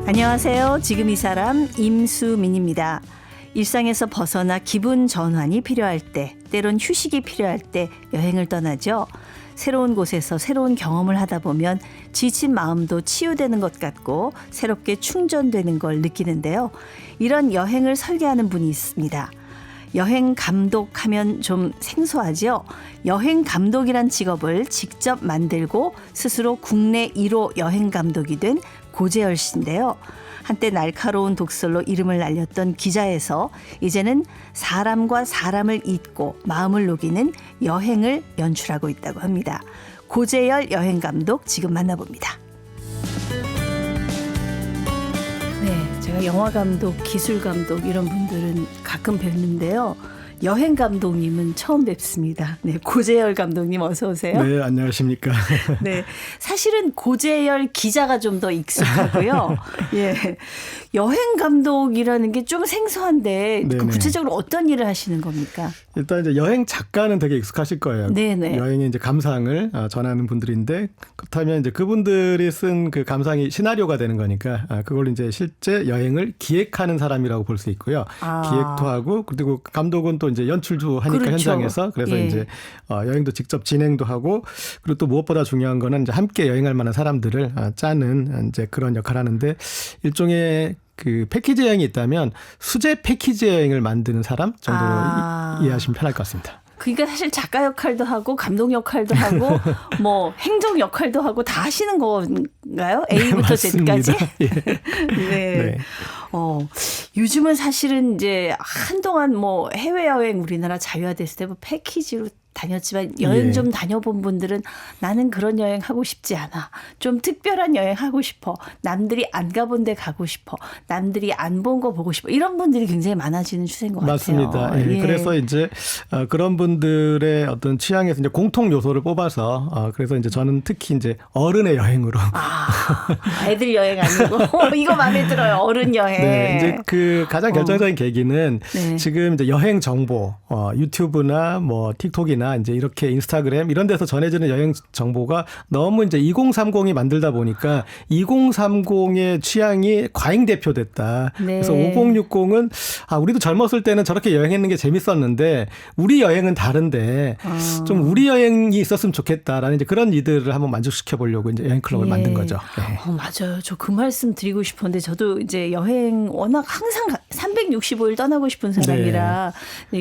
안녕하세요. 지금 이 사람 임수민입니다. 일상에서 벗어나 기분 전환이 필요할 때, 때론 휴식이 필요할 때 여행을 떠나죠. 새로운 곳에서 새로운 경험을 하다 보면 지친 마음도 치유되는 것 같고 새롭게 충전되는 걸 느끼는데요. 이런 여행을 설계하는 분이 있습니다. 여행 감독하면 좀 생소하죠. 여행 감독이란 직업을 직접 만들고 스스로 국내 1호 여행 감독이 된 고재열 씨인데요. 한때 날카로운 독설로 이름을 날렸던 기자에서 이제는 사람과 사람을 잇고 마음을 녹이는 여행을 연출하고 있다고 합니다. 고재열 여행 감독 지금 만나봅니다. 네, 제가 영화 감독, 기술 감독 이런 분들은 가끔 뵙는데요. 여행 감독님은 처음 뵙습니다. 네, 고재열 감독님 어서 오세요. 네, 안녕하십니까. 네, 사실은 고재열 기자가 좀 더 익숙하고요. 예, 여행 감독이라는 게 좀 생소한데 그 구체적으로 어떤 일을 하시는 겁니까? 일단 이제 여행 작가는 되게 익숙하실 거예요. 네네. 여행의 이제 감상을 전하는 분들인데 그렇다면 이제 그분들이 쓴 그 감상이 시나리오가 되는 거니까 그걸 이제 실제 여행을 기획하는 사람이라고 볼 수 있고요. 기획도 하고 그리고 감독은 또 이제 연출도 하니까 그렇죠. 현장에서 그래서 예. 이제 여행도 직접 진행도 하고 그리고 또 무엇보다 중요한 거는 이제 함께 여행할 만한 사람들을 짜는 이제 그런 역할을 하는데 일종의 그 패키지 여행이 있다면 수제 패키지 여행을 만드는 사람 정도로 이해하시면 편할 것 같습니다. 그러니까 사실 작가 역할도 하고 감독 역할도 하고 뭐 행정 역할도 하고 다 하시는 건가요? A부터 Z까지? 예. 네. 네. 요즘은 사실은 이제 한동안 뭐 해외여행 우리나라 자유화됐을 때 뭐 패키지로 다녔지만 여행 좀 다녀본 분들은 나는 그런 여행 하고 싶지 않아. 좀 특별한 여행 하고 싶어. 남들이 안 가본 데 가고 싶어. 남들이 안 본 거 보고 싶어. 이런 분들이 굉장히 많아지는 추세인 것 맞습니다. 같아요. 맞습니다. 예. 그래서 이제 그런 분들의 어떤 취향에서 이제 공통 요소를 뽑아서 그래서 이제 저는 특히 이제 어른의 여행으로. 애들 여행 아니고 이거 마음에 들어요. 어른 여행. 네, 이제 그 가장 결정적인 계기는 지금 이제 여행 정보, 유튜브나 뭐 틱톡이나 이제 이렇게 인스타그램 이런 데서 전해지는 여행 정보가 너무 이제 2030이 만들다 보니까 2030의 취향이 과잉 대표됐다. 네. 그래서 5060은 우리도 젊었을 때는 저렇게 여행했는 게 재밌었는데 우리 여행은 다른데 좀 우리 여행이 있었으면 좋겠다라는 이제 그런 이들을 한번 만족시켜 보려고 이제 여행 클럽을 만든 거죠. 네. 맞아요. 저 그 말씀 드리고 싶었는데 저도 이제 여행 워낙 항상 365일 떠나고 싶은 사람이라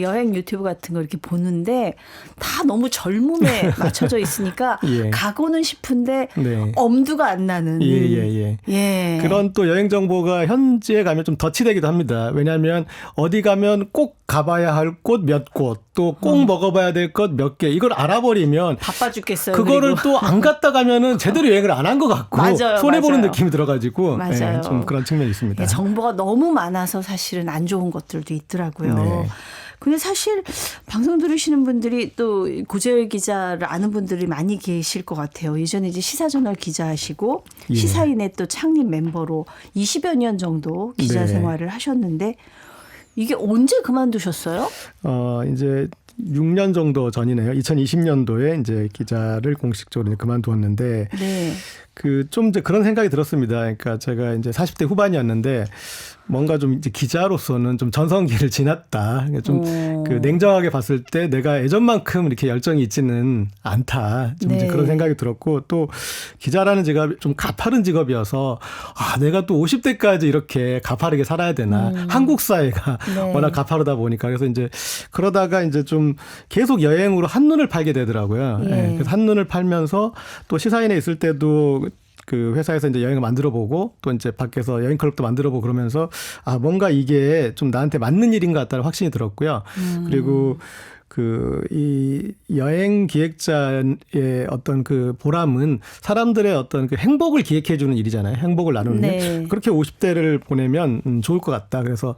여행 유튜브 같은 거 이렇게 보는데 다 너무 젊음에 맞춰져 있으니까 가고는 싶은데 엄두가 안 나는. 예. 그런 또 여행 정보가 현지에 가면 좀 덧치되기도 합니다. 왜냐하면 어디 가면 꼭 가봐야 할 곳 몇 곳, 또 꼭 먹어봐야 될 것 몇 개, 이걸 알아버리면 바빠 죽겠어요. 그거를 또 안 갔다 가면은 제대로 여행을 안 한 것 같고 손해보는 느낌이 들어가지고 좀 그런 측면이 있습니다. 정보가 너무 많아서 사실은 안 좋은 것들도 있더라고요. 네. 근데 사실 방송 들으시는 분들이 또 고재열 기자를 아는 분들이 많이 계실 것 같아요. 예전에 이제 시사저널 기자하시고 시사인의 또 창립 멤버로 20여 년 정도 기자 생활을 하셨는데 이게 언제 그만두셨어요? 이제 6년 정도 전이네요. 2020년도에 이제 기자를 공식적으로 이제 그만두었는데 그 좀 이제 그런 생각이 들었습니다. 그러니까 제가 이제 40대 후반이었는데 뭔가 좀 이제 기자로서는 좀 전성기를 지났다. 좀 그 냉정하게 봤을 때 내가 예전만큼 이렇게 열정이 있지는 않다. 좀 이제 그런 생각이 들었고 또 기자라는 직업이 좀 가파른 직업이어서 내가 또 50대까지 이렇게 가파르게 살아야 되나. 한국 사회가 워낙 가파르다 보니까 그래서 이제 그러다가 이제 좀 계속 여행으로 한눈을 팔게 되더라고요. 그래서 한눈을 팔면서 또 시사인에 있을 때도 그 회사에서 이제 여행을 만들어 보고 또 이제 밖에서 여행 클럽도 만들어 보고 그러면서 뭔가 이게 좀 나한테 맞는 일인 것 같다는 확신이 들었고요. 그리고 이 여행 기획자의 어떤 그 보람은 사람들의 어떤 그 행복을 기획해 주는 일이잖아요. 행복을 나누는 일. 그렇게 50대를 보내면 좋을 것 같다. 그래서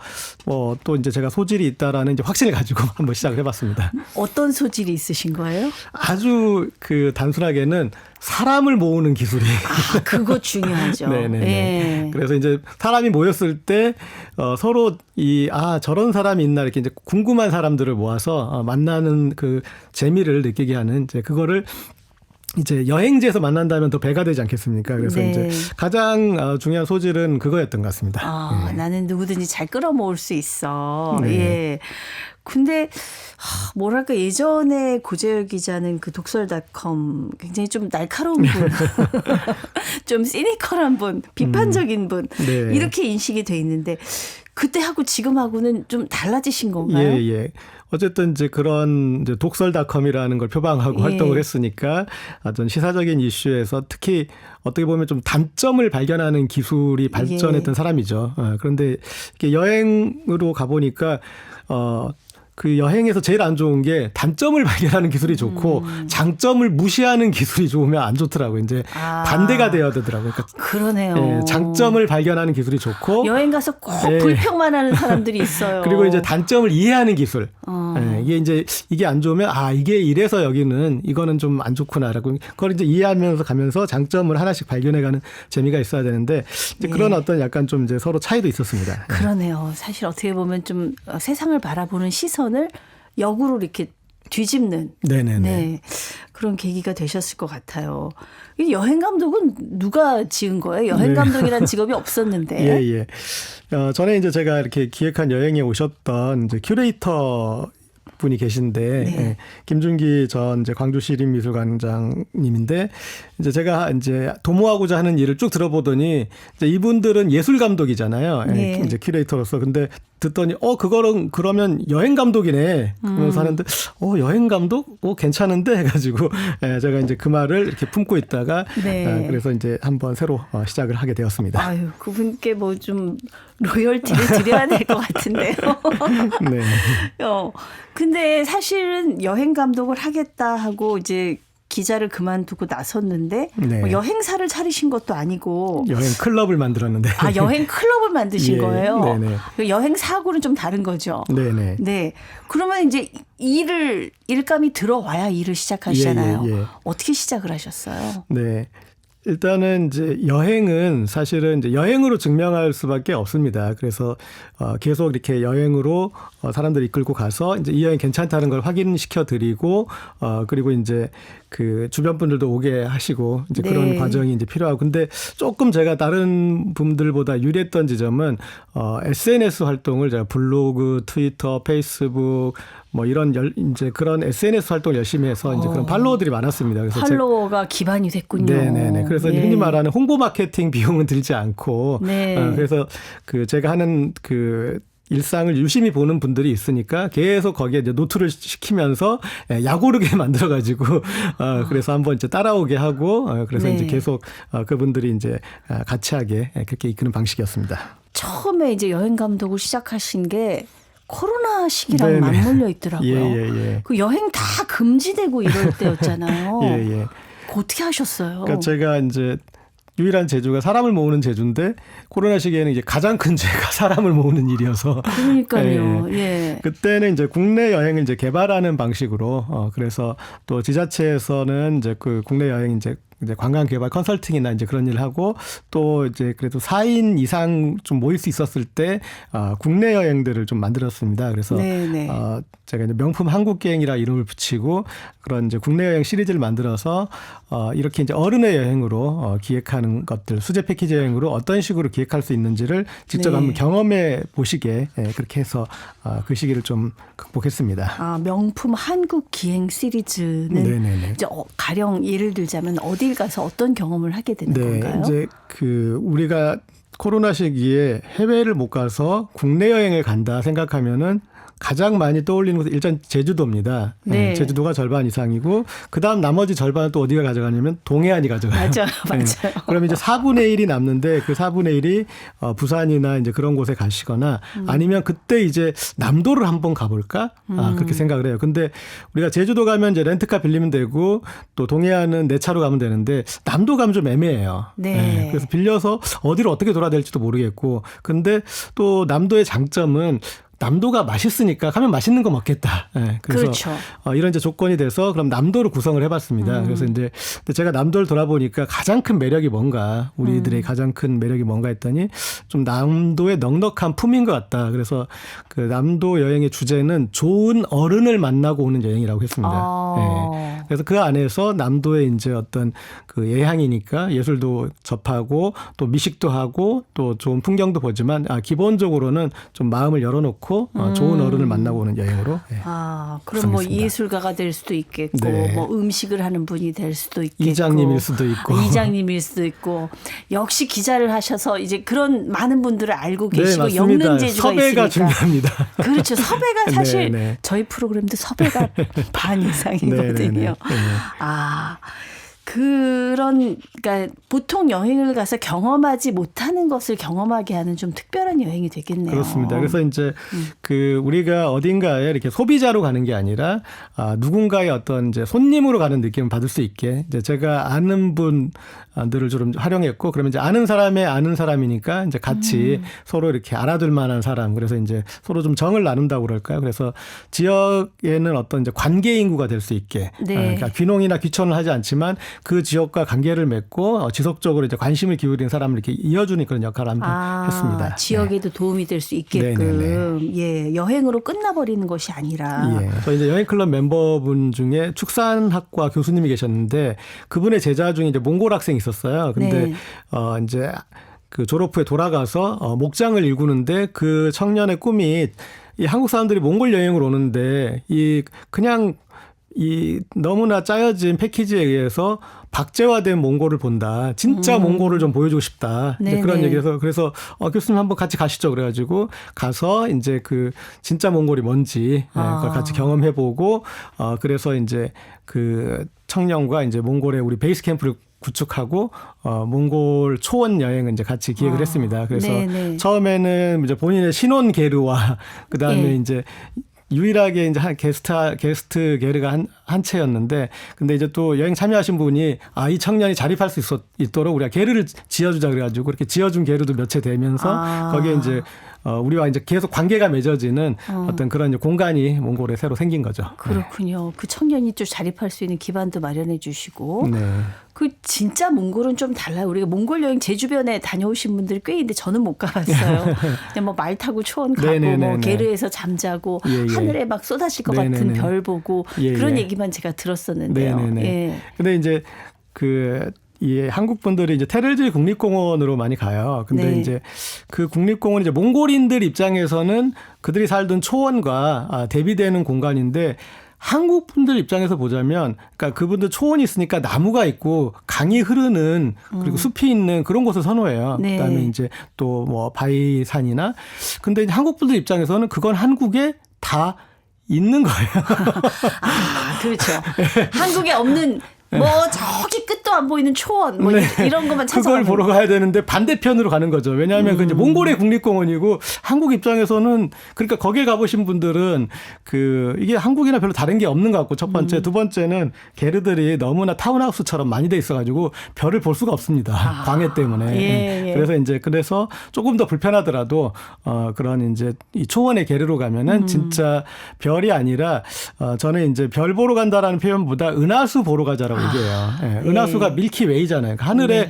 또 이제 제가 소질이 있다라는 이제 확신을 가지고 한번 시작을 해봤습니다. 어떤 소질이 있으신 거예요? 아주 그 단순하게는 사람을 모으는 기술이. 그거 중요하죠. 네네. 그래서 이제 사람이 모였을 때 서로 저런 사람이 있나 이렇게 이제 궁금한 사람들을 모아서 만나는 그 재미를 느끼게 하는 이제 그거를 이제 여행지에서 만난다면 더 배가 되지 않겠습니까? 그래서 네. 이제 가장 중요한 소질은 그거였던 것 같습니다. 아, 예. 나는 누구든지 잘 끌어모을 수 있어. 네. 예. 근데 뭐랄까 예전에 고재열 기자는 그 독설닷컴 굉장히 좀 날카로운 분, 좀 시니컬한 분, 비판적인 분 네. 이렇게 인식이 돼 있는데 그때하고 지금하고는 좀 달라지신 건가요? 예, 예. 어쨌든 이제 그런 이제 독설닷컴이라는 걸 표방하고 예. 활동을 했으니까 어떤 시사적인 이슈에서 특히 어떻게 보면 좀 단점을 발견하는 기술이 발전했던 사람이죠. 그런데 이렇게 여행으로 가보니까 그 여행에서 제일 안 좋은 게 단점을 발견하는 기술이 좋고 장점을 무시하는 기술이 좋으면 안 좋더라고요. 이제 반대가 되어야 되더라고요. 그러니까 그러네요. 예, 장점을 발견하는 기술이 좋고 여행 가서 꼭 예. 불평만 하는 사람들이 있어요. 그리고 이제 단점을 이해하는 기술. 예, 이게 안 좋으면 이게 이래서 여기는 이거는 좀 안 좋구나라고 그걸 이제 이해하면서 가면서 장점을 하나씩 발견해가는 재미가 있어야 되는데 이제 그런 어떤 약간 좀 이제 서로 차이도 있었습니다. 그러네요. 사실 어떻게 보면 좀 세상을 바라보는 시선을 역으로 이렇게 뒤집는 네네네. 네, 그런 계기가 되셨을 것 같아요. 이 여행 감독은 누가 지은 거예요? 여행 감독이란 직업이 없었는데. 예, 예. 전에 이제 제가 이렇게 기획한 여행에 오셨던 이제 큐레이터 분이 계신데 예, 김준기 전 이제 광주시립미술관장님인데 이제 제가 이제 도모하고자 하는 일을 쭉 들어보더니 이제 이분들은 예술 감독이잖아요. 네. 이제 큐레이터로서 근데 듣더니 그거는 그러면 여행 감독이네. 그러면서 하는데 여행 감독? 괜찮은데 해가지고 예, 제가 이제 그 말을 이렇게 품고 있다가 네. 그래서 이제 한번 새로 시작을 하게 되었습니다. 아유, 그분께 뭐 좀 로열티를 드려야 될 것 같은데요. 네. 근데 사실은 여행 감독을 하겠다 하고 이제 기자를 그만두고 나섰는데 네. 뭐 여행사를 차리신 것도 아니고 여행 클럽을 만들었는데. 여행 클럽을 만드신 예, 거예요. 네네. 여행사하고는 좀 다른 거죠. 네네. 네. 그러면 이제 일감이 들어와야 일을 시작하시잖아요. 예, 예, 예. 어떻게 시작을 하셨어요? 네. 일단은 이제 여행은 사실은 이제 여행으로 증명할 수밖에 없습니다. 그래서 계속 이렇게 여행으로 사람들 이끌고 가서 이제 이 여행 괜찮다는 걸 확인시켜 드리고 그리고 이제 그 주변 분들도 오게 하시고 이제 네. 그런 과정이 이제 필요하고 근데 조금 제가 다른 분들보다 유리했던 지점은 SNS 활동을 제가 블로그, 트위터, 페이스북 뭐 이런 이제 그런 SNS 활동을 열심히 해서 이제 그런 팔로워들이 많았습니다. 그래서 팔로워가 기반이 됐군요. 네네네. 그래서 예. 흔히 말하는 홍보 마케팅 비용은 들지 않고 네. 그래서 그 제가 하는 그 일상을 유심히 보는 분들이 있으니까 계속 거기에 이제 노트를 시키면서 약오르게 만들어가지고 그래서 한번 이제 따라오게 하고 그래서 네. 이제 계속 그분들이 이제 같이 하게 그렇게 이끄는 방식이었습니다. 처음에 이제 여행 감독을 시작하신 게 코로나 시기랑 네네. 맞물려 있더라고요. 예. 그 여행 다 금지되고 이럴 때였잖아요. 예. 어떻게 하셨어요? 그러니까 제가 이제 유일한 재주가 사람을 모으는 재주인데 코로나 시기에는 이제 가장 큰 죄가 사람을 모으는 일이어서 그러니까요. 예. 그때는 이제 국내 여행을 이제 개발하는 방식으로 그래서 또 지자체에서는 이제 그 국내 여행 이제 관광 개발 컨설팅이나 이제 그런 일을 하고 또 이제 그래도 4인 이상 좀 모일 수 있었을 때 국내 여행들을 좀 만들었습니다. 그래서 네네. 제가 이제 명품 한국여행이라 이름을 붙이고 그런 이제 국내 여행 시리즈를 만들어서 이렇게 이제 어른의 여행으로 기획하는 것들 수제 패키지 여행으로 어떤 식으로 기획할 수 있는지를 직접 네. 한번 경험해 보시게 그렇게 해서 그 시기를 좀 극복했습니다. 명품 한국 기행 시리즈는 네네네. 이제 가령 예를 들자면 어딜 가서 어떤 경험을 하게 되는 건가요? 이제 그 우리가 코로나 시기에 해외를 못 가서 국내 여행을 간다 생각하면은 가장 많이 떠올리는 곳은 일단 제주도입니다. 네. 제주도가 절반 이상이고 그다음 나머지 절반은 또 어디가 가져가냐면 동해안이 가져가요. 맞아요. 그러면 이제 4분의 1이 남는데 그 4분의 1이 부산이나 이제 그런 곳에 가시거나 아니면 그때 이제 남도를 한번 가볼까? 그렇게 생각을 해요. 근데 우리가 제주도 가면 이제 렌트카 빌리면 되고 또 동해안은 내 차로 가면 되는데 남도 가면 좀 애매해요. 네. 그래서 빌려서 어디로 어떻게 돌아야 될지도 모르겠고 근데 또 남도의 장점은 남도가 맛있으니까 가면 맛있는 거 먹겠다. 예, 그래서 그렇죠. 이런 이제 조건이 돼서 그럼 남도를 구성을 해봤습니다. 그래서 이제 제가 남도를 돌아보니까 가장 큰 매력이 뭔가 우리들의 가장 큰 매력이 뭔가 했더니 좀 남도의 넉넉한 품인 것 같다. 그래서 그 남도 여행의 주제는 좋은 어른을 만나고 오는 여행이라고 했습니다. 예. 그래서 그 안에서 남도의 이제 어떤 그 예향이니까 예술도 접하고 또 미식도 하고 또 좋은 풍경도 보지만 기본적으로는 좀 마음을 열어놓고 좋은 어른을 만나고 오는 여행으로. 예. 그럼 뭐 구성했습니다. 예술가가 될 수도 있겠고, 네. 뭐 음식을 하는 분이 될 수도 있겠고, 이장님일 수도 있고, 이장님일 수도 있고, 역시 기자를 하셔서 이제 그런 많은 분들을 알고 계시고 네, 엮는 재주가 섭외가 있으니까. 중요합니다. 그렇죠. 섭외가 사실 네. 저희 프로그램도 섭외가 반 이상이거든요. 그러니까 보통 여행을 가서 경험하지 못하는 것을 경험하게 하는 좀 특별한 여행이 되겠네요. 그렇습니다. 그래서 이제 그 우리가 어딘가에 이렇게 소비자로 가는 게 아니라 누군가의 어떤 이제 손님으로 가는 느낌을 받을 수 있게 이제 제가 아는 분들을 좀 활용했고 그러면 이제 아는 사람의 아는 사람이니까 이제 같이 서로 이렇게 알아둘 만한 사람 그래서 이제 서로 좀 정을 나눈다고 그럴까요? 그래서 지역에는 어떤 이제 관계 인구가 될 수 있게 네. 그러니까 귀농이나 귀촌을 하지 않지만 그 지역과 관계를 맺고 지속적으로 이제 관심을 기울이는 사람을 이렇게 이어주는 그런 역할을 한번 했습니다. 지역에도 도움이 될 수 있게끔 예, 여행으로 끝나버리는 것이 아니라. 예. 저희 이제 여행클럽 멤버분 중에 축산학과 교수님이 계셨는데 그분의 제자 중에 이제 몽골 학생이 있었어요. 근데 이제 그 졸업 후에 돌아가서 목장을 일구는데 그 청년의 꿈이 이 한국 사람들이 몽골 여행을 오는데 이 너무나 짜여진 패키지에 의해서 박제화된 몽골을 본다. 진짜 몽골을 좀 보여주고 싶다. 이제 그런 얘기해서 그래서 교수님 한번 같이 가시죠. 그래가지고 가서 이제 그 진짜 몽골이 뭔지 그걸 같이 경험해보고 그래서 이제 그 청년과 이제 몽골의 우리 베이스 캠프를 구축하고 몽골 초원 여행을 이제 같이 기획을 했습니다. 그래서 처음에는 이제 본인의 신혼 게르와 그 다음에 이제 유일하게 이제 한 게스트 게르가 한 채였는데, 근데 이제 또 여행 참여하신 분이 이 청년이 자립할 수 있도록 우리가 게르를 지어주자 그래가지고 그렇게 지어준 게르도 몇 채 되면서 거기에 이제 우리와 이제 계속 관계가 맺어지는 어떤 그런 이제 공간이 몽골에 새로 생긴 거죠. 그렇군요. 그 청년이 좀 자립할 수 있는 기반도 마련해 주시고. 네. 그 진짜 몽골은 좀 달라요. 우리가 몽골 여행 제 주변에 다녀오신 분들이 꽤 있는데 저는 못 가봤어요. 그냥 뭐 말 타고 초원 가고 뭐 게르에서 잠자고 하늘에 막 쏟아질 것 같은 별 보고 그런 얘기만 제가 들었었는데요. 근데 이제 한국 분들이 이제 테를지 국립공원으로 많이 가요. 근데 이제 그 국립공원이 이제 몽골인들 입장에서는 그들이 살던 초원과 대비되는 공간인데 한국 분들 입장에서 보자면, 그러니까 그분들 초원이 있으니까 나무가 있고 강이 흐르는 그리고 숲이 있는 그런 곳을 선호해요. 그다음에 이제 또 뭐 바위산이나. 근데 이제 한국 분들 입장에서는 그건 한국에 다 있는 거예요. 그렇죠. 한국에 없는 뭐 저기 끝도 안 보이는 초원 뭐 이런 것만 찾아가는 그걸 보러 가야 되는데 반대편으로 가는 거죠. 왜냐하면 그 이제 몽골의 국립공원이고 한국 입장에서는 그러니까 거기에 가보신 분들은 이게 한국이나 별로 다른 게 없는 것 같고 첫 번째, 두 번째는 게르들이 너무나 타운하우스처럼 많이 돼 있어가지고 별을 볼 수가 없습니다. 광해 때문에. 그래서 조금 더 불편하더라도 그런 이제 이 초원의 게르로 가면은 진짜 별이 아니라 저는 이제 별 보러 간다라는 표현보다 은하수 보러 가자라고 얘기해요. 은하수가 밀키웨이잖아요. 하늘에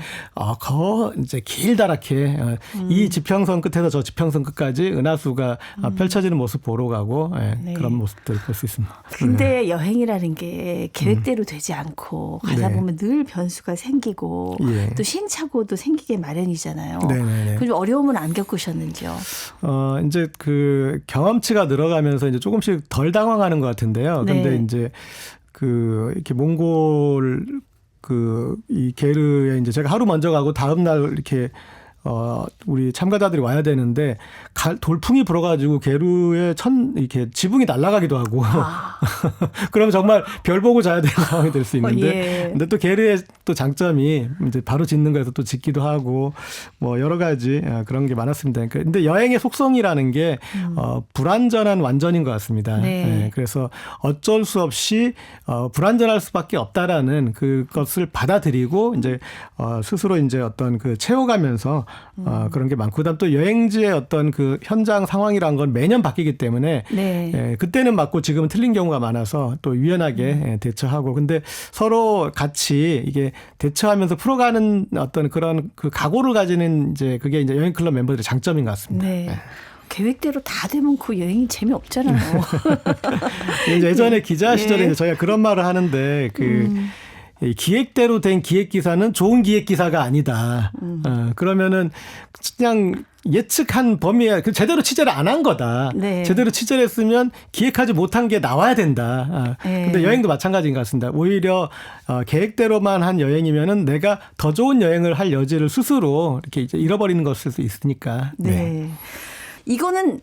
이제 길다랗게 이 지평선 끝에서 저 지평선 끝까지 은하수가 펼쳐지는 모습 보러 가고 그런 모습들 볼 수 있습니다. 근데 여행이라는 게 계획대로 되지 않고 가다 보면 늘 변수가 생기고 또 시행착오도 생기게 마련이잖아요. 그럼 어려움은 안 겪으셨는지요? 이제 그 경험치가 늘어가면서 이제 조금씩 덜 당황하는 것 같은데요. 근데 이제 이렇게 몽골 이 게르에 이제 제가 하루 먼저 가고 다음 날 이렇게 우리 참가자들이 와야 되는데 돌풍이 불어가지고 게르에 이렇게 지붕이 날아가기도 하고 그러면 정말 별 보고 자야 되는 상황이 될 수 있는데 근데 또 게르의 또 장점이 이제 바로 짓는 거에서 또 짓기도 하고 뭐 여러 가지 그런 게 많았습니다. 근데 여행의 속성이라는 게 불완전한 완전인 것 같습니다. 그래서 어쩔 수 없이 불완전할 수밖에 없다라는 그것을 받아들이고 이제 스스로 이제 어떤 채워가면서 그런 게 많고 그다음 또 여행지의 어떤 그 현장 상황이란 건 매년 바뀌기 때문에 네. 예, 그때는 맞고 지금은 틀린 경우가 많아서 또 유연하게 예, 대처하고 근데 서로 같이 이게 대처하면서 풀어가는 어떤 그런 그 각오를 가지는 이제 그게 이제 여행 클럽 멤버들의 장점인 것 같습니다. 네. 예. 계획대로 다 되면 그 여행이 재미없잖아요. 이제 예전에 기자 시절에 예. 이제 저희가 그런 말을 하는데 이 기획대로 된 기획 기사는 좋은 기획 기사가 아니다. 그러면은 그냥 예측한 범위에 제대로 취재를 안 한 거다. 네. 제대로 취재를 했으면 기획하지 못한 게 나와야 된다. 근데 여행도 마찬가지인 것 같습니다. 오히려 계획대로만 한 여행이면은 내가 더 좋은 여행을 할 여지를 스스로 이렇게 이제 잃어버리는 것일 수 있으니까. 네. 이거는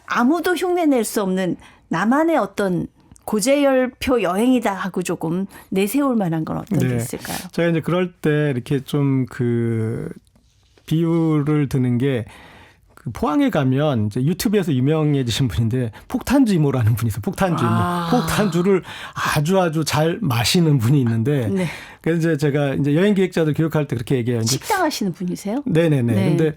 아무도 흉내낼 수 없는 나만의 어떤 고재열표 여행이다 하고 조금 내세울 만한 건 어떤 게 있을까요? 제가 이제 그럴 때 이렇게 좀 그 비유를 드는 게 그 포항에 가면 이제 유튜브에서 유명해지신 분인데 폭탄주 이모라는 분이 있어요. 폭탄주 이모. 폭탄주를 아주 잘 마시는 분이 있는데 네. 그래서 이제 제가 이제 여행 기획자들 교육할 때 그렇게 얘기해요. 식당 하시는 분이세요? 네네네. 네. 근데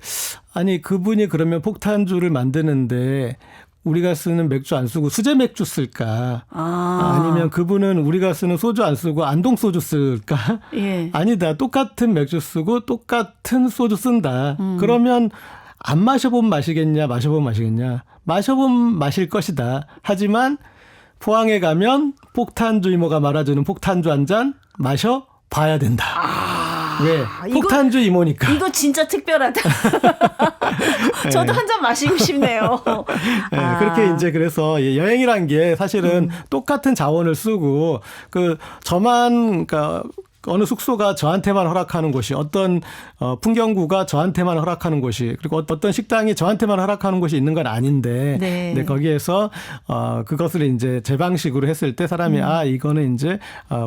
아니 그분이 그러면 폭탄주를 만드는데 우리가 쓰는 맥주 안 쓰고 수제 맥주 쓸까? 아니면 그분은 우리가 쓰는 소주 안 쓰고 안동 소주 쓸까? 예. 아니다. 똑같은 맥주 쓰고 똑같은 소주 쓴다. 그러면 안 마셔보면 마시겠냐? 마셔보면 마시겠냐? 마셔보면 마실 것이다. 하지만 포항에 가면 폭탄주 이모가 말아주는 폭탄주 한 잔 마셔 봐야 된다. 왜? 폭탄주 이모니까. 이거 진짜 특별하다. 저도 한 잔 마시고 싶네요. 네, 그렇게 이제 그래서 여행이란 게 사실은 똑같은 자원을 쓰고 저만 그러니까 어느 숙소가 저한테만 허락하는 곳이 어떤 풍경구가 저한테만 허락하는 곳이 그리고 어떤 식당이 저한테만 허락하는 곳이 있는 건 아닌데 네. 근데 거기에서 그것을 이제 제 방식으로 했을 때 사람이 이거는 이제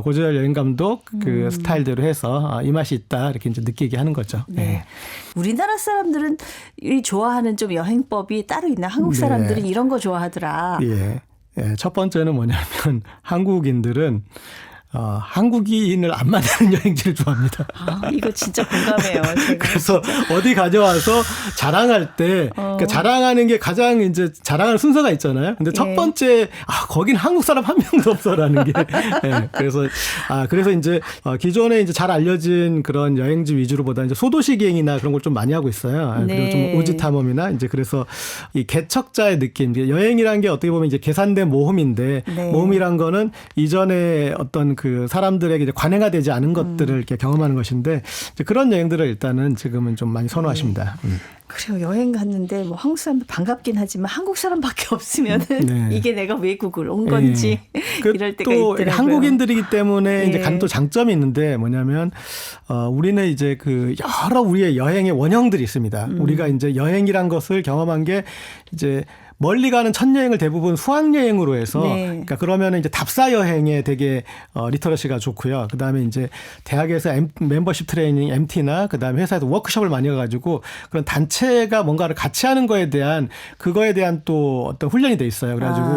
고재열 여행 감독 그 스타일대로 해서 이 맛이 있다 이렇게 이제 느끼게 하는 거죠. 네. 네. 우리나라 사람들은 이 좋아하는 좀 여행법이 따로 있나? 한국 사람들은 이런 거 좋아하더라. 예. 첫 번째는 뭐냐면 한국인들은 한국인을 안 만나는 여행지를 좋아합니다. 이거 진짜 공감해요. 제가. 그래서 어디 가져와서 자랑할 때, 그러니까 자랑하는 게 가장 이제 자랑하는 순서가 있잖아요. 근데 첫 번째, 거긴 한국 사람 한 명도 없어라는 게. 네, 그래서 이제 기존에 이제 잘 알려진 그런 여행지 위주로보다 이제 소도시 기행이나 그런 걸 좀 많이 하고 있어요. 네. 그리고 좀 오지 탐험이나 이제 그래서 이 개척자의 느낌, 여행이란 게 어떻게 보면 이제 계산된 모험인데 네. 모험이란 거는 이전에 어떤 그 사람들에게 이제 관해가 되지 않은 것들을 이렇게 경험하는 것인데 이제 그런 여행들을 일단은 지금은 좀 많이 선호하십니다. 그래요. 여행 갔는데 뭐 한국 사람 반갑긴 하지만 한국 사람밖에 없으면은 이게 내가 외국을 온 건지 이럴 때가 또 있더라고요. 한국인들이기 때문에 이제 간 또 장점이 있는데 뭐냐면 우리는 이제 그 여러 우리의 여행의 원형들이 있습니다. 우리가 이제 여행이란 것을 경험한 게 이제 멀리 가는 첫 여행을 대부분 수학 여행으로 해서 그러니까 그러면은 이제 답사 여행에 되게 리터러시가 좋고요. 그다음에 이제 대학에서 멤버십 트레이닝 MT나 그다음에 회사에서 워크숍을 많이 가 가지고 그런 단체가 뭔가를 같이 하는 거에 대한 그거에 대한 또 어떤 훈련이 돼 있어요. 그래 가지고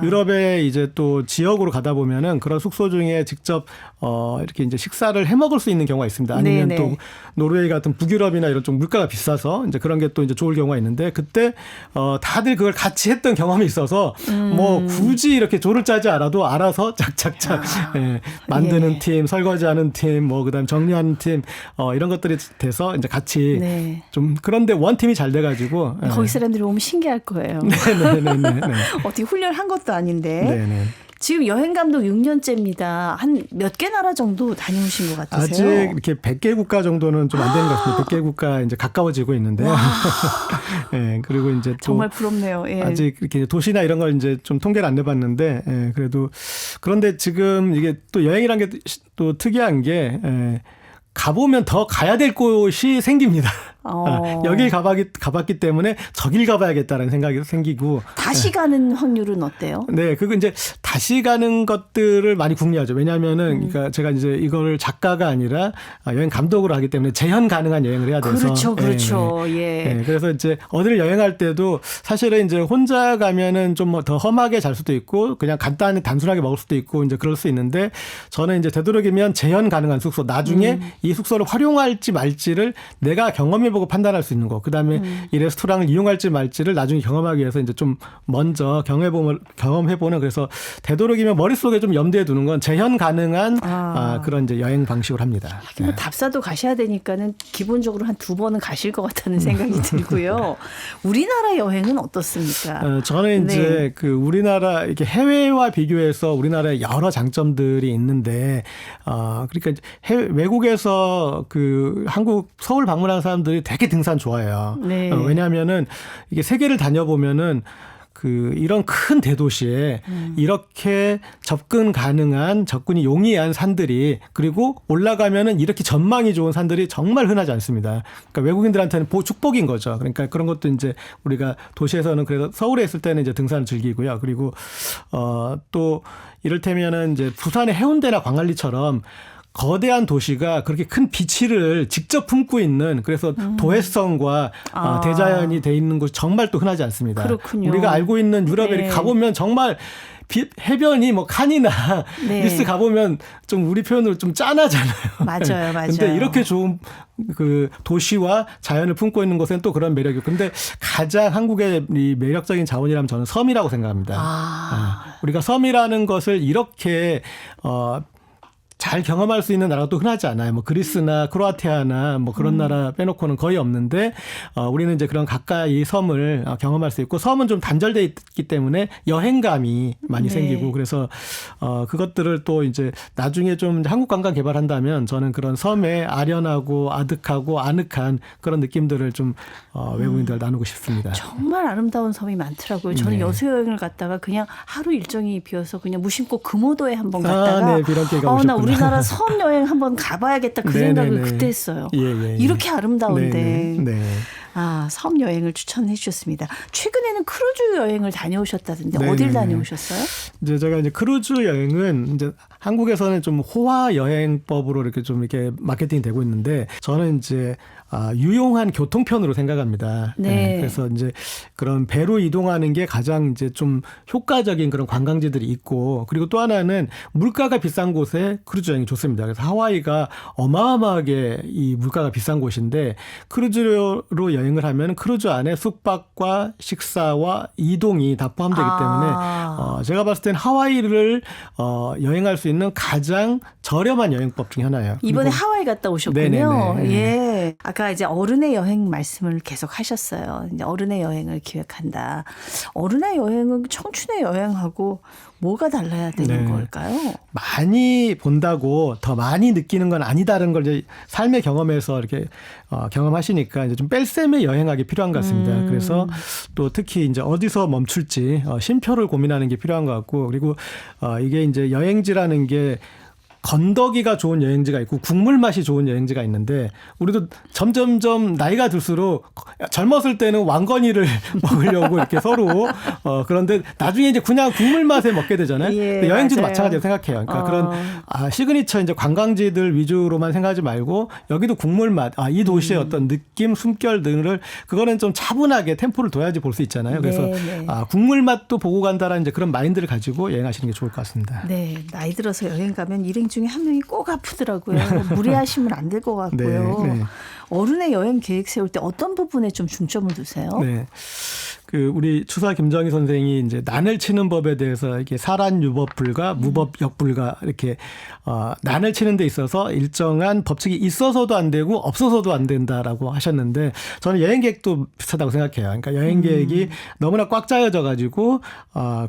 유럽에 이제 또 지역으로 가다 보면은 그런 숙소 중에 직접 이렇게 이제 식사를 해 먹을 수 있는 경우가 있습니다. 아니면 또 노르웨이 같은 북유럽이나 이런 좀 물가가 비싸서 이제 그런 게 또 이제 좋을 경우가 있는데 그때 다들 그걸 같이 했던 경험이 있어서 뭐 굳이 이렇게 조를 짜지 않아도 알아서 착착착 만드는 팀, 설거지하는 팀, 뭐 그다음 정리하는 팀 이런 것들이 돼서 이제 같이 좀 그런데 원팀이 잘 돼가지고 거기 사람들이 오면 신기할 거예요. 네네네. 어떻게 훈련한 것도 아닌데. 네네. 지금 여행 감독 6년째입니다. 한 몇 개 나라 정도 다녀오신 것 같으세요? 아직 이렇게 100개 국가 정도는 좀 안 되는 것 같습니다. 100개 국가 이제 가까워지고 있는데요. 네, 그리고 이제 또 정말 부럽네요. 예. 아직 이렇게 도시나 이런 걸 이제 좀 통계를 안 내봤는데 그래도 그런데 지금 이게 또 여행이란 게 또 특이한 게 가보면 더 가야 될 곳이 생깁니다. 여길 가봤기 때문에 저길 가봐야겠다는 생각이 생기고. 다시 가는 확률은 어때요? 네, 그거 이제 다시 가는 것들을 많이 궁리하죠. 왜냐하면은, 그러니까 제가 이제 이거를 작가가 아니라 여행 감독으로 하기 때문에 재현 가능한 여행을 해야 돼서. 그렇죠. 예. 그래서 이제 어디를 여행할 때도 사실은 이제 혼자 가면은 좀 더 험하게 잘 수도 있고 그냥 간단히 단순하게 먹을 수도 있고 이제 그럴 수 있는데 저는 이제 되도록이면 재현 가능한 숙소 나중에 이 숙소를 활용할지 말지를 내가 경험해 보고 판단할 수 있는 거. 그다음에 이 레스토랑을 이용할지 말지를 나중에 경험하기 위해서 이제 좀 먼저 경험해보는 그래서 되도록이면 머릿속에 좀 염두에 두는 건 재현 가능한 그런 이제 여행 방식을 합니다. 뭐 답사도 가셔야 되니까는 기본적으로 한 2번은 가실 것 같다는 생각이 들고요. 우리나라 여행은 어떻습니까? 저는 이제 그 우리나라 이렇게 해외와 비교해서 우리나라에 여러 장점들이 있는데 그러니까 외국에서 그 한국 서울 방문하는 사람들이 되게 등산 좋아해요. 네. 왜냐하면은 이게 세계를 다녀보면은 그 이런 큰 대도시에 이렇게 접근이 용이한 산들이 그리고 올라가면은 이렇게 전망이 좋은 산들이 정말 흔하지 않습니다. 그러니까 외국인들한테는 축복인 거죠. 그러니까 그런 것도 이제 우리가 도시에서는 그래서 서울에 있을 때는 이제 등산을 즐기고요. 그리고 또 이를테면은 이제 부산의 해운대나 광안리처럼 거대한 도시가 그렇게 큰 비치를 직접 품고 있는 그래서 도회성과 대자연이 돼 있는 곳이 정말 또 흔하지 않습니다. 그렇군요. 우리가 알고 있는 유럽에 이렇게 가보면 정말 해변이 뭐 칸이나 니스 가보면 좀 우리 표현으로 좀 짠하잖아요. 맞아요. 근데 이렇게 좋은 그 도시와 자연을 품고 있는 곳엔 또 그런 매력이. 근데 가장 한국의 이 매력적인 자원이라면 저는 섬이라고 생각합니다. 우리가 섬이라는 것을 이렇게 잘 경험할 수 있는 나라가 또 흔하지 않아요. 뭐 그리스나 크로아티아나 뭐 그런 나라 빼놓고는 거의 없는데 우리는 이제 그런 가까이 섬을 경험할 수 있고 섬은 좀 단절돼 있기 때문에 여행감이 많이 생기고 그래서 그것들을 또 이제 나중에 좀 한국 관광 개발한다면 저는 그런 섬의 아련하고 아득하고 아늑한 그런 느낌들을 좀 외국인들 나누고 싶습니다. 정말 아름다운 섬이 많더라고요. 저는 여수 여행을 갔다가 그냥 하루 일정이 비어서 그냥 무심코 금오도에 한번 갔다가 비런길가 오셨구나. 우리나라 섬 여행 한번 가봐야겠다 그 생각을 그때 했어요. 이렇게 아름다운데. 섬 여행을 추천해 주셨습니다. 최근에는 크루즈 여행을 다녀오셨다던데 어딜 다녀오셨어요? 이제 제가 이제 크루즈 여행은 이제 한국에서는 좀 호화 여행법으로 이렇게 좀 이렇게 마케팅이 되고 있는데 저는 이제 유용한 교통편으로 생각합니다. 그래서 이제 그런 배로 이동하는 게 가장 이제 좀 효과적인 그런 관광지들이 있고 그리고 또 하나는 물가가 비싼 곳에 크루즈 여행이 좋습니다. 그래서 하와이가 어마어마하게 이 물가가 비싼 곳인데 크루즈로 여행을 하면 크루즈 안에 숙박과 식사와 이동이 다 포함되기 때문에 제가 봤을 때는 하와이를 여행할 수 있는 가장 저렴한 여행법 중에 하나예요. 이번에 하와이 갔다 오셨군요. 예. 아까 이제 어른의 여행 말씀을 계속 하셨어요. 이제 어른의 여행을 기획한다. 어른의 여행은 청춘의 여행하고 뭐가 달라야 되는 걸까요? 많이 본다고 더 많이 느끼는 건 아니다라는 걸 이제 삶의 경험에서 이렇게 경험하시니까 이제 좀 뺄셈의 여행하기 필요한 것 같습니다. 그래서 또 특히 이제 어디서 멈출지 쉼표를 고민하는 게 필요한 것 같고 그리고 이게 이제 여행지라는 게 건더기가 좋은 여행지가 있고 국물 맛이 좋은 여행지가 있는데 우리도 점점점 나이가 들수록 젊었을 때는 왕건이를 먹으려고 이렇게 서로 그런데 나중에 이제 그냥 국물 맛에 먹게 되잖아요. 근데 여행지도 마찬가지로 생각해요. 그러니까 그런 시그니처 이제 관광지들 위주로만 생각하지 말고 여기도 국물 맛, 이 도시의 어떤 느낌, 숨결 등을 그거는 좀 차분하게 템포를 둬야지 볼 수 있잖아요. 그래서 국물 맛도 보고 간다라는 이제 그런 마인드를 가지고 여행하시는 게 좋을 것 같습니다. 네, 나이 들어서 여행 가면 일행 중에 한 명이 꼭 아프더라고요. 무리하시면 안 될 것 같고요. 어른의 여행 계획 세울 때 어떤 부분에 좀 중점을 두세요? 그 우리 추사 김정희 선생이 이제 난을 치는 법에 대해서 이게 사란유법 불가, 무법 역불가 이렇게 난을 치는 데 있어서 일정한 법칙이 있어서도 안 되고 없어서도 안 된다라고 하셨는데 저는 여행 계획도 비슷하다고 생각해요. 그러니까 여행 계획이 너무나 꽉 짜여져 가지고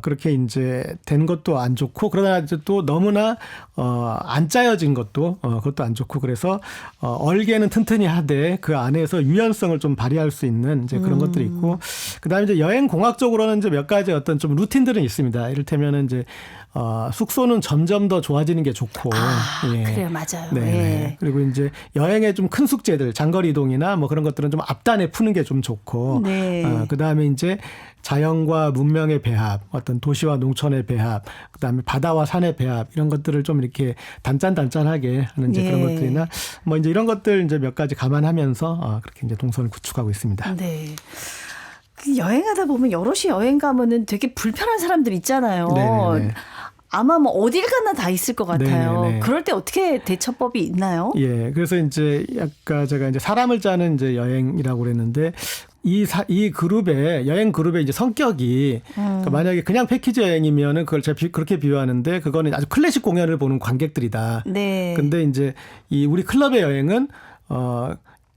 그렇게 이제 된 것도 안 좋고 그러나 또 너무나 안 짜여진 것도 그것도 안 좋고 그래서 얼개는 튼튼히 하되 그 안에서 유연성을 좀 발휘할 수 있는 이제 그런 것들이 있고 그다음에 이제 여행 공학적으로는 이제 몇 가지 어떤 좀 루틴들은 있습니다. 이를테면은 이제 숙소는 점점 더 좋아지는 게 좋고. 그래요, 맞아요. 그리고 이제 여행의 좀 큰 숙제들, 장거리 이동이나 뭐 그런 것들은 좀 앞단에 푸는 게 좀 좋고. 그다음에 이제 자연과 문명의 배합, 어떤 도시와 농촌의 배합, 그다음에 바다와 산의 배합 이런 것들을 좀 이렇게 단짠단짠하게 하는 이제 그런 것들이나 뭐 이제 이런 것들 이제 몇 가지 감안하면서 그렇게 이제 동선을 구축하고 있습니다. 네. 여행하다 보면 여럿이 여행 가면은 되게 불편한 사람들 있잖아요. 아마 뭐 어딜 가나 다 있을 것 같아요. 네네네. 그럴 때 어떻게 대처법이 있나요? 예, 그래서 이제 아까 제가 이제 사람을 짜는 이제 여행이라고 그랬는데 이 그룹의 여행 그룹의 이제 성격이 그러니까 만약에 그냥 패키지 여행이면은 그걸 제가 그렇게 비유하는데 그거는 아주 클래식 공연을 보는 관객들이다. 네. 근데 이제 이 우리 클럽의 여행은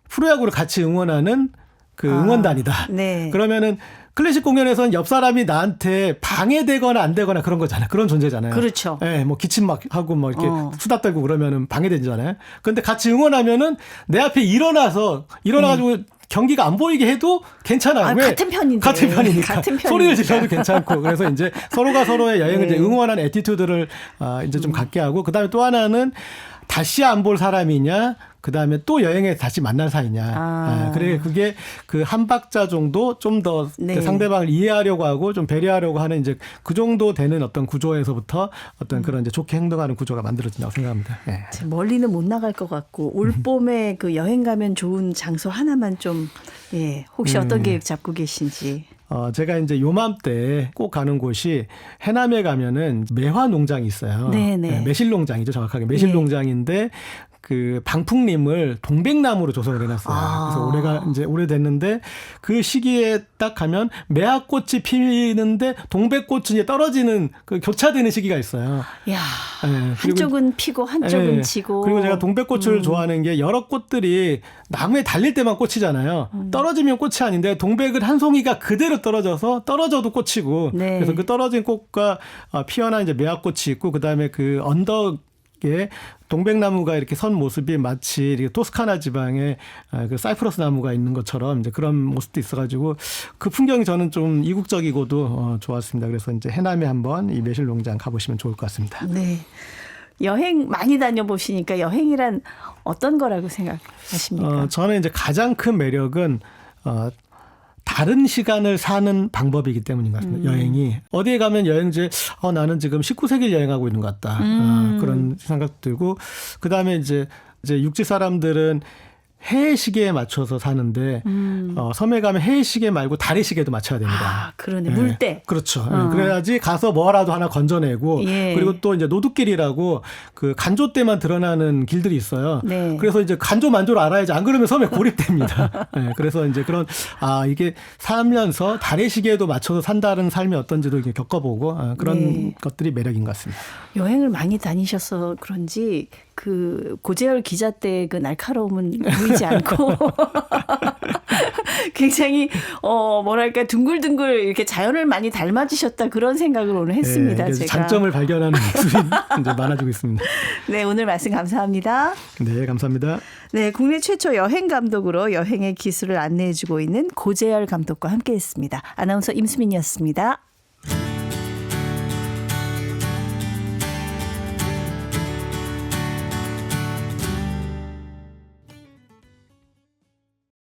프로야구를 같이 응원하는 그 응원단이다. 네. 그러면은 클래식 공연에서는 옆 사람이 나한테 방해되거나 안 되거나 그런 거잖아요. 그런 존재잖아요. 그렇죠. 예, 뭐 기침 막 하고 뭐 이렇게 수다 떨고 그러면은 방해되잖아요. 근데 같이 응원하면은 내 앞에 일어나가지고 경기가 안 보이게 해도 괜찮아요. 아, 왜? 같은 편인데. 같은 편이니까. 같은 편이니까. 소리를 질러도 괜찮고. 그래서 이제 서로가 서로의 여행을 네. 이제 응원하는 애티튜드를 이제 좀 갖게 하고 그다음에 또 하나는 다시 안 볼 사람이냐, 그 다음에 또 여행에 다시 만날 사이냐. 그래 그게 그 한 박자 정도 좀 더 네. 상대방을 이해하려고 하고 좀 배려하려고 하는 이제 그 정도 되는 어떤 구조에서부터 어떤 그런 이제 좋게 행동하는 구조가 만들어진다고 생각합니다. 예. 멀리는 못 나갈 것 같고 올 봄에 그 여행 가면 좋은 장소 하나만 좀 혹시 어떤 계획 잡고 계신지. 제가 이제 요맘때 꼭 가는 곳이 해남에 가면은 매화 농장이 있어요. 네네. 네, 매실 농장이죠, 정확하게. 매실 네. 농장인데 그 방풍림을 동백나무로 조성을 해놨어요. 그래서 올해가 이제 오래됐는데 그 시기에 딱 가면 매화꽃이 피는데 동백꽃이 이제 떨어지는 그 교차되는 시기가 있어요. 야, 네, 한쪽은 피고 한쪽은 네. 지고. 그리고 제가 동백꽃을 좋아하는 게 여러 꽃들이 나무에 달릴 때만 꽃이잖아요. 떨어지면 꽃이 아닌데 동백은 한 송이가 그대로 떨어져서 떨어져도 꽃이고. 네. 그래서 그 떨어진 꽃과 피어난 이제 매화꽃이 있고 그다음에 그 언덕에 동백나무가 이렇게 선 모습이 마치 이렇게 토스카나 지방에 그 사이프러스 나무가 있는 것처럼 이제 그런 모습도 있어가지고 그 풍경이 저는 좀 이국적이고도 좋았습니다. 그래서 이제 해남에 한번 이 매실 농장 가보시면 좋을 것 같습니다. 네. 여행 많이 다녀보시니까 여행이란 어떤 거라고 생각하십니까? 저는 이제 가장 큰 매력은 다른 시간을 사는 방법이기 때문인 것 같습니다. 여행이. 어디에 가면 여행지에 나는 지금 19세기를 여행하고 있는 것 같다. 그런 생각도 들고 그다음에 이제 육지 사람들은 해의 시계에 맞춰서 사는데 섬에 가면 해의 시계 말고 달의 시계도 맞춰야 됩니다. 그러네. 물때. 그렇죠. 그래야지 가서 뭐라도 하나 건져내고 예. 그리고 또 이제 노드길이라고 그 간조 때만 드러나는 길들이 있어요. 네. 그래서 이제 간조 만조를 알아야지 안 그러면 섬에 고립됩니다. 네, 그래서 이제 그런 이게 살면서 달의 시계에도 맞춰서 산다는 삶이 어떤지도 이렇게 겪어보고 그런 네. 것들이 매력인 것 같습니다. 여행을 많이 다니셔서 그런지 그 고재열 기자 때 그 날카로움은 보이지 않고 굉장히 뭐랄까 둥글둥글 이렇게 자연을 많이 닮아주셨다 그런 생각을 오늘 했습니다. 네, 제가. 장점을 발견하는 모습이 이제 많아지고 있습니다. 네, 오늘 말씀 감사합니다. 네, 감사합니다. 네, 국내 최초 여행 감독으로 여행의 기술을 안내해주고 있는 고재열 감독과 함께했습니다. 아나운서 임수민이었습니다.